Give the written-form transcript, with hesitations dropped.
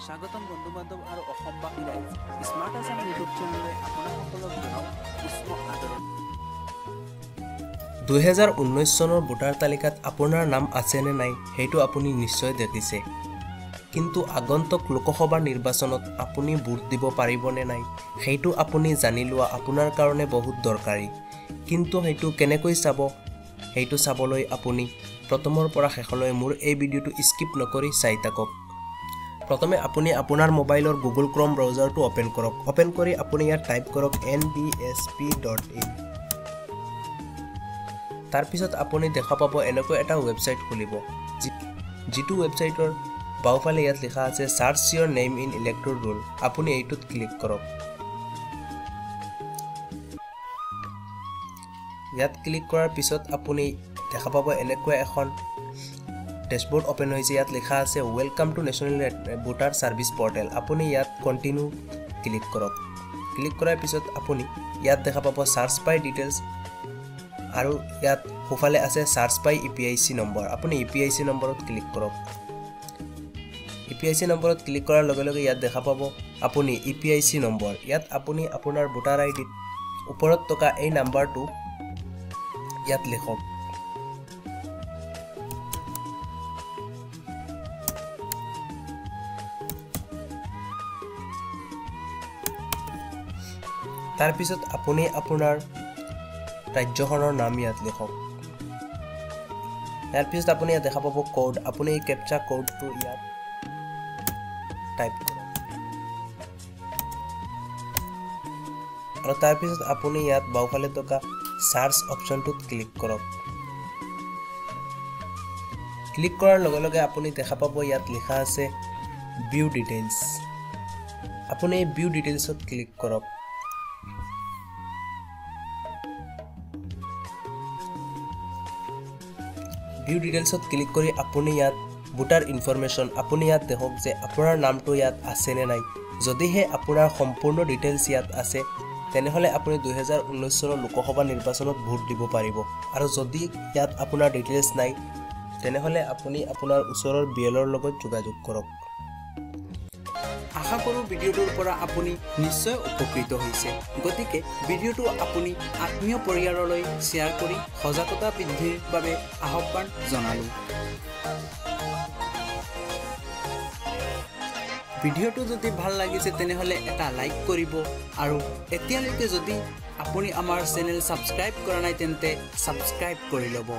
স্বাগতম বন্ধু বান্ধৱ আৰু অসমবাসী ৰাইজ স্মাৰ্ট আছাম ইউটিউব চেনেললৈ আপোনালোকক জনাওঁ উষ্ম আদৰণি 2019 চনৰ ভোটাৰ তালিকাত আপোনাৰ নাম আছে নে নাই সেইটো আপুনি নিশ্চয় দেখিছে কিন্তু আগন্তুক লোকসভা নিৰ্বাচনত আপুনি ভোট দিব পাৰিব নে নাই সেইটো আপুনি জানি লোৱা আপোনাৰ কাৰণে বহুত দৰকাৰী কিন্তু সেইটো কেনেকৈ চাব সেইটো চাবলৈ আপুনি প্ৰথমৰ পৰা শেষলৈ মোৰ এই ভিডিঅটো স্কিপ নকৰি চাই থাকক প্ৰথমে আপুনি আপোনাৰ মোবাইলৰ Google Chrome ব্ৰাউজাৰটো ওপেন কৰক ওপেন কৰি আপুনি ইয়াত টাইপ কৰক nbsp.in তাৰ পিছত আপুনি দেখা পাব এনেকৈ এটা ওয়েবসাইট খুলিব যিটো ওয়েবসাইটৰ বাওঁফালে ইয়াত লিখা আছে search your name in electoral roll আপুনি এইটোত ক্লিক কৰক ইয়াত ক্লিক কৰাৰ পিছত আপুনি দেখা পাব এনেকৈ এখন ড্যাশবোৰ্ড ওপেন হৈছে ইয়াত লিখা আছে welcome to national voter service portal আপুনি ইয়াত কন্টিনিউ ক্লিক কৰক ক্লিক কৰাৰ পিছত আপুনি ইয়াত দেখা পাব সাৰ্চ বাই ডিটেইলছ আৰু ইয়াত সোঁফালে আছে সাৰ্চ বাই EPIC নম্বৰ আপুনি EPIC নম্বৰত ক্লিক কৰক EPIC নম্বৰত ক্লিক কৰাৰ লগে লগে ইয়াত দেখা পাব আপুনি EPIC নম্বৰ ইয়াত আপুনি আপোনাৰ ভোটাৰ আইডি ওপৰত থকা এই নম্বৰটো ইয়াত লিখক তাৰ পিছত আপুনি আপোনাৰ ৰাজ্যখনৰ নাম ইয়াত লিখক ইয়াৰ পিছত আপুনি ইয়াত দেখা পাব কোড আপুনি এই ক্যাপচা কোডটো ইয়াত টাইপ কৰক আৰু তাৰ পিছত আপুনি ইয়াত বাওঁফালে থকা সাৰ্চ অপচনটোত ক্লিক কৰক ক্লিক কৰাৰ লগে লগে আপুনি দেখা পাব ইয়াত লিখা আছে ভিউ ডিটেইলছ আপুনি এই ভিউ ডিটেইলছত ক্লিক কৰক ভিউ ডিটেইলছত ক্লিক কৰি আপুনি ইয়াত ভোটাৰ ইনফৰমেশন আপুনি ইয়াত দেখক যে আপোনাৰ নামটো ইয়াত আছে নে নাই যদিহে আপোনাৰ সম্পূৰ্ণ ডিটেইলছ ইয়াত আছে তেনেহলে আপুনি 2019 চনৰ লোকসভা নিৰ্বাচনত ভোট দিব পাৰিব আৰু যদি ইয়াত আপোনাৰ ডিটেইলছ নাই তেনেহলে আপুনি আপোনাৰ ওচৰৰ বিএলৰ লগত যোগাযোগ কৰক আশা কৰোঁ ভিডিঅ'টোৰ পৰা আপুনি নিশ্চয় উপকৃত হৈছে গতিকে ভিডিঅ'টো আপুনি আত্মীয় পৰিয়াললৈ শ্বেয়াৰ কৰি সজাগতা বৃদ্ধিৰ বাবে আহ্বান জনালোঁ ভিডিঅ'টো যদি ভাল লাগিছে তেনেহলে এটা লাইক কৰিব আৰু এতিয়ালৈকে যদি আপুনি আমাৰ চেনেল সাবস্ক্ৰাইব কৰা নাই তেন্তে সাবস্ক্ৰাইব কৰি ল'ব